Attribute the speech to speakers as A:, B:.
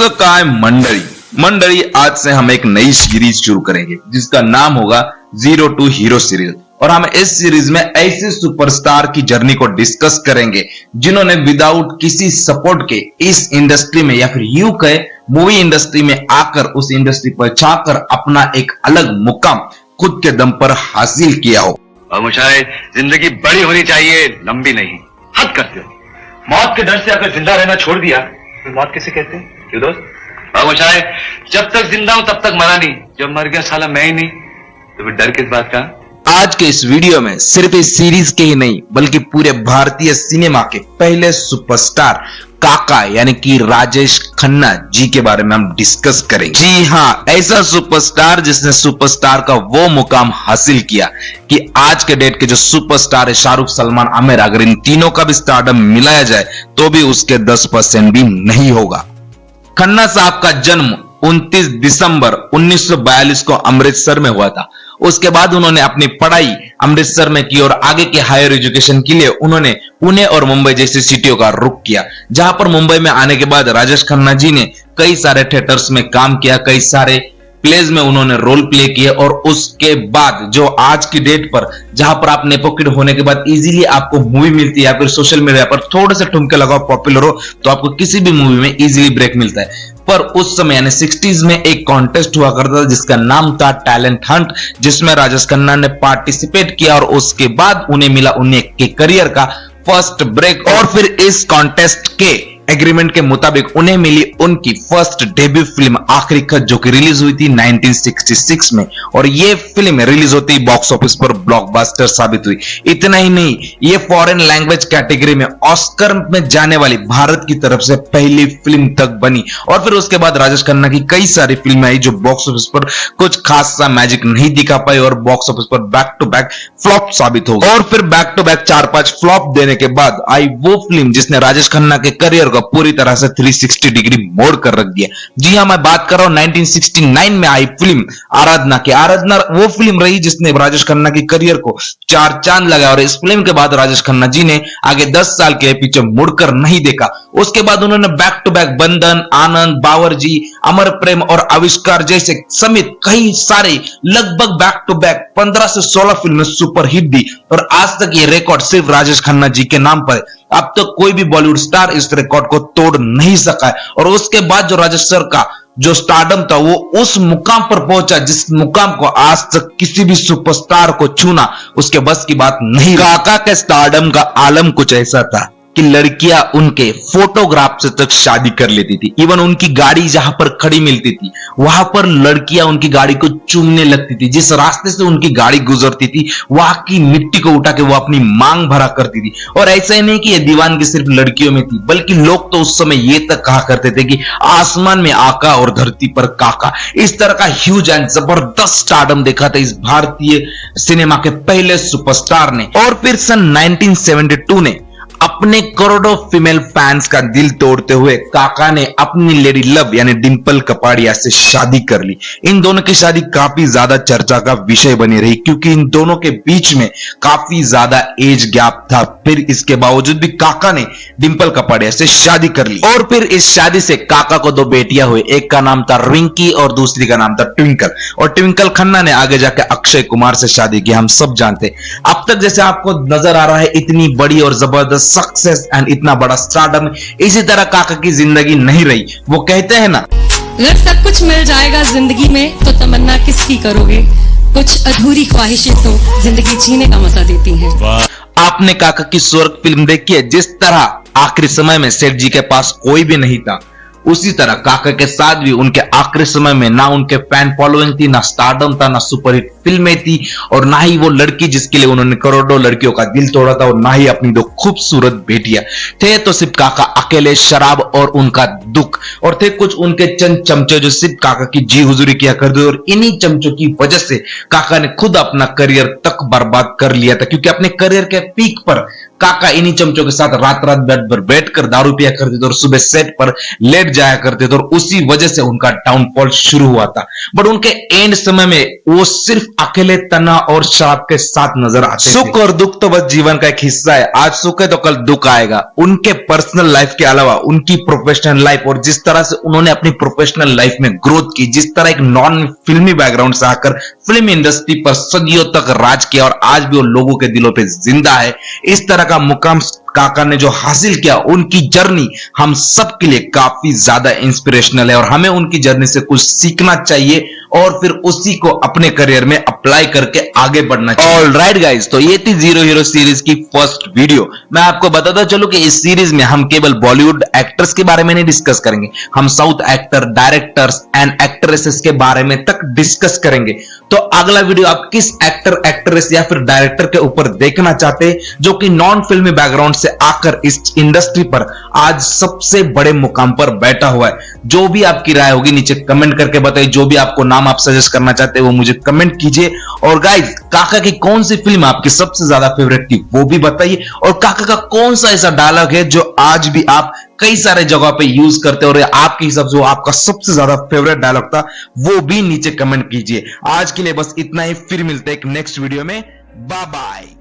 A: कसं काय मंडळी मंडळी आज से हम एक नई सीरीज शुरू करेंगे जिसका नाम होगा जीरो टू हीरो सीरीज। और हम इस सीरीज में ऐसे सुपरस्टार की जर्नी को डिस्कस करेंगे जिन्होंने विदाउट किसी सपोर्ट के इस इंडस्ट्री में या फिर यूं कहे मूवी इंडस्ट्री में आकर उस इंडस्ट्री पर छाकर अपना एक अलग मुकाम खुद के दम पर हासिल किया हो।
B: और मुझे जिंदगी बड़ी होनी चाहिए, लंबी नहीं। हद करते हो। मौत के डर से अगर जिंदा रहना छोड़ दिया तो मौत किसे कहते हैं? क्यों दोस्त? और मुझे जब तक जिंदा हूं तब तक मरा नहीं, जब मर गया साला मैं ही नहीं, तो फिर डर किस बात का?
A: आज के इस वीडियो में सिर्फ इस सीरीज के ही नहीं बल्कि पूरे भारतीय सिनेमा के पहले सुपरस्टार काका यानी कि राजेश खन्ना जी के बारे में हम डिस्कस करेंगे। जी हाँ, ऐसा सुपरस्टार जिसने सुपरस्टार का वो मुकाम हासिल किया कि आज के डेट के जो सुपरस्टार है शाहरुख, सलमान, आमिर, अगर इन तीनों का भी स्टारडम मिलाया जाए तो भी उसके 10% भी नहीं होगा। खन्ना साहब का जन्म 29 दिसंबर 1942 को अमृतसर में हुआ था। उसके बाद उन्होंने अपनी पढ़ाई अमृतसर में की और आगे के हायर एजुकेशन के लिए उन्होंने पुणे और मुंबई जैसी सिटियों का रुख किया, जहां पर मुंबई में आने के बाद राजेश खन्ना जी ने कई सारे थिएटर्स में काम किया, कई सारे प्लेज में उन्होंने रोल प्ले किए। और उसके बाद जो आज की डेट पर जहां पर आप नेपो किड होने के बाद इजीली आपको मूवी मिलती है या फिर सोशल मीडिया पर थोड़े से ठुमके लगाओ, पॉपुलर हो तो आपको किसी भी मूवी में इजीली ब्रेक मिलता है। पर उस समय यानी 60s में एक कॉन्टेस्ट हुआ करता था जिसका नाम था टैलेंट हंट, जिसमें राजेश खन्ना ने पार्टिसिपेट किया और उसके बाद उन्हें मिला उनके करियर का फर्स्ट ब्रेक। और फिर इस कॉन्टेस्ट के एग्रीमेंट के मुताबिक उन्हें मिली उनकी फर्स्ट डेब्यू फिल्म आखिरी खत, जो कि रिलीज हुई थी 1966 में। और ये फिल्म रिलीज होती बॉक्स ऑफिस पर ब्लॉकबस्टर साबित हुई। इतना ही नहीं, ये फॉरेन लैंग्वेज कैटेगरी में ऑस्कर में जाने वाली भारत की तरफ से पहली फिल्म तक बनी। और फिर उसके बाद राजेश खन्ना की कई सारी फिल्में आई जो बॉक्स ऑफिस पर कुछ खास सा मैजिक नहीं दिखा पाई और बॉक्स ऑफिस पर बैक टू बैक फ्लॉप साबित हो गई। और फिर बैक टू बैक 4-5 फ्लॉप देने के बाद आई वो फिल्म जिसने राजेश खन्ना के करियर को पूरी तरह से 360 डिग्री मोड़ कर रख दिया। जी हां, मैं बात कर रहा हूं 1969 में आई फिल्म आराधना की। आराधना वो फिल्म रही जिसने राजेश खन्ना की करियर को 4 चांद लगाया और इस फिल्म के बाद राजेश खन्ना जी ने आगे 10 साल के पीछे मुड़कर नहीं देखा। उसके बाद उन्होंने बैक टू बैक बंधन, आनंद, बावर्जी, अमर प्रेम और आविष्कार जैसे समेत कई सारे लगभग बैक टू बैक 15 से 16 फिल्में सुपरहिट दी। और आज तक ये रिकॉर्ड सिर्फ राजेश खन्ना जी के नाम पर है। अब तक कोई भी बॉलीवुड स्टार इस रिकॉर्ड को तोड़ नहीं सका है। और उसके बाद जो राजेश सर का जो स्टारडम था वो उस मुकाम पर पहुंचा जिस मुकाम को आज तक किसी भी सुपरस्टार को छूना उसके बस की बात नहीं। काका के स्टारडम का आलम कुछ ऐसा था कि लड़कियां उनके फोटोग्राफ से तक शादी कर लेती थी। इवन उनकी गाड़ी जहां पर खड़ी मिलती थी वहां पर लड़कियां उनकी गाड़ी को चूमने लगती थी। जिस रास्ते से उनकी गाड़ी गुजरती थी वहां की मिट्टी को उठा के वो अपनी मांग भरा करती थी। और ऐसा ही नहीं कि ये दीवानगी सिर्फ लड़कियों में थी बल्कि लोग तो उस समय ये तक कहा करते थे कि आसमान में आका और धरती पर काका। इस तरह का ह्यूज एंड जबरदस्त स्टारडम देखा था इस भारतीय सिनेमा के पहले सुपरस्टार ने। और फिर सन 1972 ने अपने करोड़ों फीमेल फैंस का दिल तोड़ते हुए काका ने अपनी लेडी लव यानी डिंपल कपाड़िया से शादी कर ली। इन दोनों की शादी काफी ज्यादा चर्चा का विषय बनी रही क्योंकि इन दोनों के बीच में काफी ज्यादा एज गैप था। फिर इसके बावजूद भी काका ने डिंपल कपाड़िया से शादी कर ली। और फिर इस शादी से काका को 2 बेटियां हुई, एक का नाम था रिंकी और दूसरी का नाम था ट्विंकल। और ट्विंकल खन्ना ने आगे जाकर अक्षय कुमार से शादी की, हम सब जानते। अब तक जैसे आपको नजर आ रहा है इतनी बड़ी और जबरदस्त सक्सेस एंड इतना बड़ा स्टारडम, इसी तरह काका की जिंदगी नहीं रही। वो कहते हैं ना,
C: अगर सब कुछ मिल जाएगा जिंदगी में तो तमन्ना किसकी करोगे, कुछ अधूरी ख्वाहिशें तो जिंदगी जीने का मजा देती हैं।
A: आपने काका की स्वर्ग फिल्म देखी है? जिस तरह आखिरी समय में सेठ जी के पास कोई भी नहीं था उसी तरह काका के साथ भी उनके आखिरी समय में ना उनके फैन फॉलोइंग थी, ना स्टारडम था, ना सुपरहिट फिल्में थी और ना ही वो लड़की जिसके लिए उन्होंने करोड़ों लड़कियों का दिल तोड़ा था और ना ही अपनी 2 खूबसूरत बेटियां। थे तो सिर्फ काका अकेले, शराब और उनका दुख, और थे कुछ उनके चंद चमचे जो सिर्फ काका की जी हुजूरी किया करते। और इन्हीं चमचों की वजह से काका ने खुद अपना करियर तक बर्बाद कर लिया था क्योंकि अपने करियर के पीक पर काका इन्हीं चमचों के साथ रात रात बेड पर बैठकर दारू पिया करते थे और सुबह सेट पर लेट जाया करते थे और उसी वजह से उनका डाउनफॉल शुरू हुआ था। बट उनके एंड समय में वो सिर्फ अकेले तनाव और शराब के साथ नजर आते थे। सुख और दुख तो बस जीवन का एक हिस्सा है, आज सुख है तो कल दुख आएगा। उनके पर्सनल लाइफ के अलावा उनकी प्रोफेशनल लाइफ और जिस तरह से उन्होंने अपनी प्रोफेशनल लाइफ में ग्रोथ की, जिस तरह एक नॉन फिल्मी बैकग्राउंड से आकर फिल्म इंडस्ट्री पर सदियों तक राज किया और आज भी वो लोगों के दिलों पे जिंदा है, इस तरह का मुकाम काका ने जो हासिल किया, उनकी जर्नी हम सब के लिए काफी ज्यादा इंस्पिरेशनल है और हमें उनकी जर्नी से कुछ सीखना चाहिए और फिर उसी को अपने करियर में अप्लाई करके आगे बढ़ना चाहिए। ऑलराइट गाइस, तो ये थी जीरो हीरो सीरीज की फर्स्ट वीडियो। मैं आपको बताता चलूं कि इस सीरीज में हम केवल बॉलीवुड एक्टर्स के बारे में नहीं डिस्कस करेंगे, हम south actor, directors and actresses के बारे में तक डिस्कस करेंगे। तो अगला वीडियो आप किस एक्टर, एक्ट्रेस या फिर डायरेक्टर के ऊपर देखना चाहते हैं जो कि नॉन फिल्मी बैकग्राउंड से आकर इस इंडस्ट्री पर आज सबसे बड़े मुकाम पर बैठा हुआ है? जो भी आपकी राय होगी नीचे कमेंट करके बताइए। जो भी आपको नाम आप सजेस्ट करना चाहते हैं वो मुझे कमेंट कीजिए। और गाइस, काका की कौन सी फिल्म आपकी सबसे ज्यादा फेवरेट थी वो भी बताइए। और काका का कौन सा ऐसा डायलॉग है जो आज भी आप कई सारे जगह पे यूज करते हो और आपके हिसाब से वो आपका सबसे ज्यादा फेवरेट डायलॉग था, वो भी नीचे कमेंट कीजिए। आज के लिए बस इतना ही, फिर मिलते हैं एक नेक्स्ट वीडियो में। Bye bye.